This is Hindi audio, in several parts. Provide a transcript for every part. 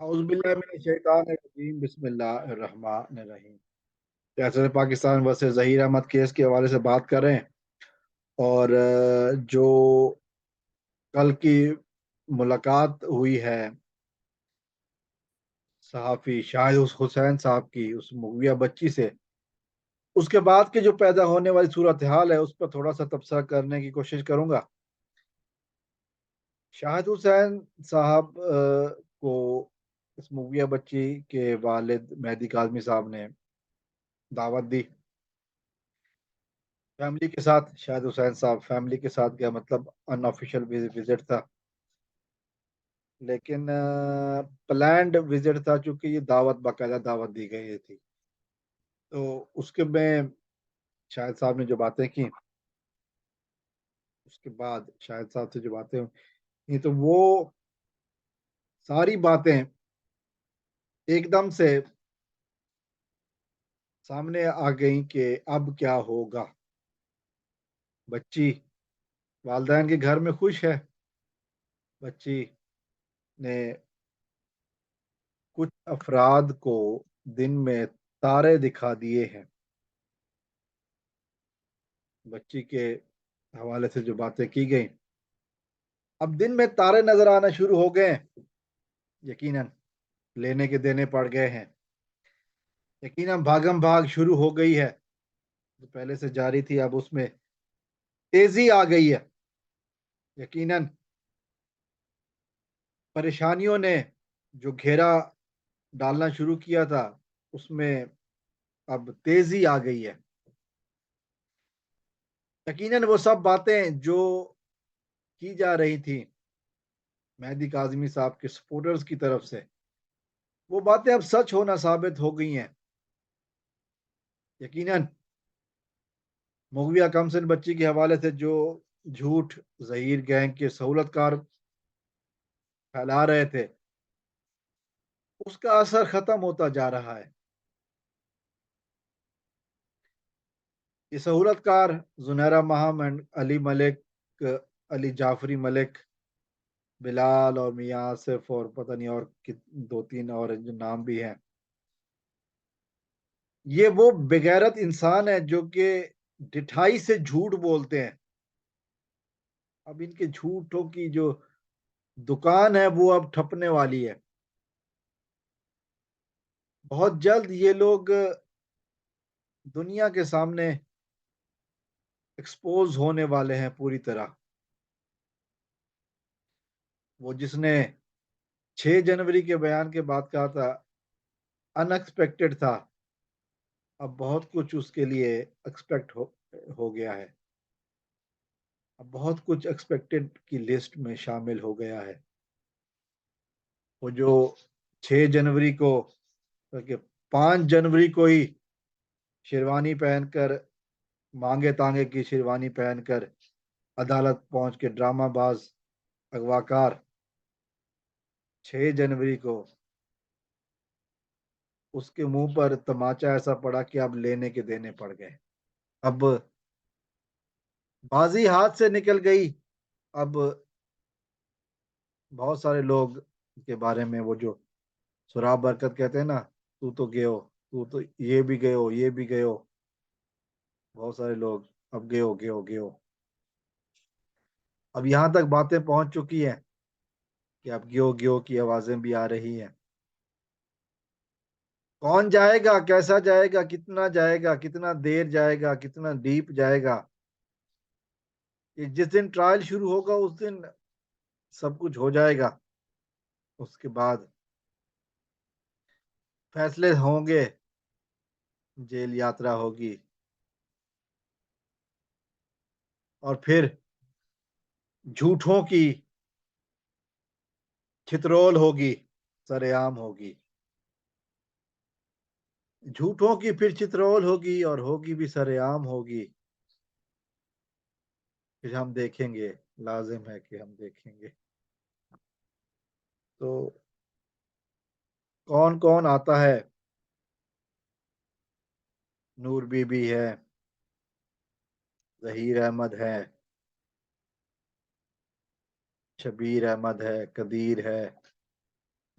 औज़ुबिल्लाहि बिस्मिल्लाहिर्रहमानिर्रहीम। कैसे पाकिस्तान वर्सेस जहीर अहमद केस के हवाले से बात कर रहे हैं। और जो कल की मुलाकात हुई है सहाफ़ी शाहिद हुसैन साहब की उस मौविया बच्ची से, उसके बाद की जो पैदा होने वाली सूरत हाल है उस पर थोड़ा सा तबसरा करने की कोशिश करूंगा। शाहिद हुसैन साहब को इस मौविया बच्ची के वालिद मेहदी काज़मी साहब ने दावत दी फैमिली के साथ। शाहिद हुसैन साहब फैमिली के साथ गया, मतलब अनऑफिशियल विजिट था, लेकिन प्लान्ड विजिट था चूंकि ये दावत बाकायदा दावत दी गई थी। तो उसके में शाहिद साहब ने जो बातें की, उसके बाद शाहिद साहब से जो बातें हुई तो वो सारी बातें एकदम से सामने आ गई कि अब क्या होगा। बच्ची वालदैन के घर में खुश है। बच्ची ने कुछ अफराद को दिन में तारे दिखा दिए हैं। बच्ची के हवाले से जो बातें की गई, अब दिन में तारे नजर आना शुरू हो गए हैं। यकीनन लेने के देने पड़ गए हैं। यकीनन भागम भाग शुरू हो गई है, जो पहले से जारी थी अब उसमें तेजी आ गई है। यकीनन परेशानियों ने जो घेरा डालना शुरू किया था उसमें अब तेजी आ गई है। यकीनन वो सब बातें जो की जा रही थी मेहदी काज़मी साहब के सपोर्टर्स की तरफ से, वो बातें अब सच होना साबित हो गई हैं। यकीनन मुगविया कमसिन बच्ची के हवाले से जो झूठ जहीर गैंग के सहूलतकार फैला रहे थे, उसका असर खत्म होता जा रहा है। ये सहूलतकार जुनैरा महम एंड अली मलिक, अली जाफरी मलिक, बिलाल और मियाँ आसिफ और पता नहीं और दो तीन और जो नाम भी हैं, ये वो बेगैरत इंसान है जो कि डिठाई से झूठ बोलते हैं। अब इनके झूठों की जो दुकान है वो अब ठपने वाली है। बहुत जल्द ये लोग दुनिया के सामने एक्सपोज होने वाले हैं पूरी तरह। वो जिसने 6 जनवरी के बयान के बाद कहा था अनएक्सपेक्टेड था, अब बहुत कुछ उसके लिए एक्सपेक्ट हो गया है। अब बहुत कुछ एक्सपेक्टेड की लिस्ट में शामिल हो गया है। वो जो 6 जनवरी को, बल्कि 5 जनवरी को ही शेरवानी पहनकर, मांगे तांगे की शेरवानी पहनकर अदालत पहुंच के ड्रामाबाज अगवाकार 6 जनवरी को उसके मुंह पर तमाचा ऐसा पड़ा कि अब लेने के देने पड़ गए। अब बाजी हाथ से निकल गई। अब बहुत सारे लोग के बारे में वो जो सुराब बरकत कहते हैं ना, तू तो गयो, तू तो ये भी गयो, ये भी गयो। बहुत सारे लोग अब गयो गयो गयो। अब यहाँ तक बातें पहुंच चुकी हैं कि अब गियो गियो की आवाजें भी आ रही हैं। कौन जाएगा, कैसा जाएगा, कितना जाएगा, कितना देर जाएगा, कितना डीप जाएगा, ये जिस दिन ट्रायल शुरू होगा उस दिन सब कुछ हो जाएगा। उसके बाद फैसले होंगे, जेल यात्रा होगी, और फिर झूठों की छितरोल होगी, सरेआम होगी। झूठों की फिर चित्रोल होगी और होगी भी सरेआम होगी। फिर हम देखेंगे, लाजिम है कि हम देखेंगे। तो कौन कौन आता है? नूर बीबी है, जहीर अहमद है, शबीर अहमद है, कदीर है,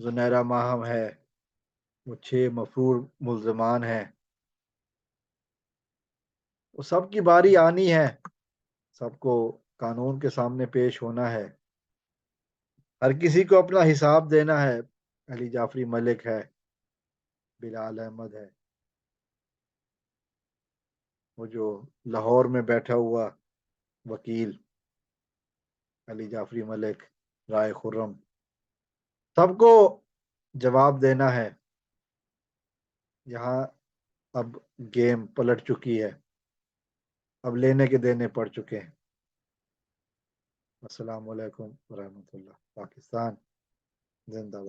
जुनैरा माहम है, वो 6 मफरूर मुल्ज़िमान हैं, वो सबकी बारी आनी है, सबको कानून के सामने पेश होना है, हर किसी को अपना हिसाब देना है। अली जाफरी मलिक है, बिलाल अहमद है, वो जो लाहौर में बैठा हुआ वकील अली जाफरी मलिक, राय खुर्रम, सबको जवाब देना है। यहाँ अब गेम पलट चुकी है, अब लेने के देने पड़ चुके हैं। अस्सलाम वालेकुम रहमतुल्लाह। पाकिस्तान जिंदाबाद।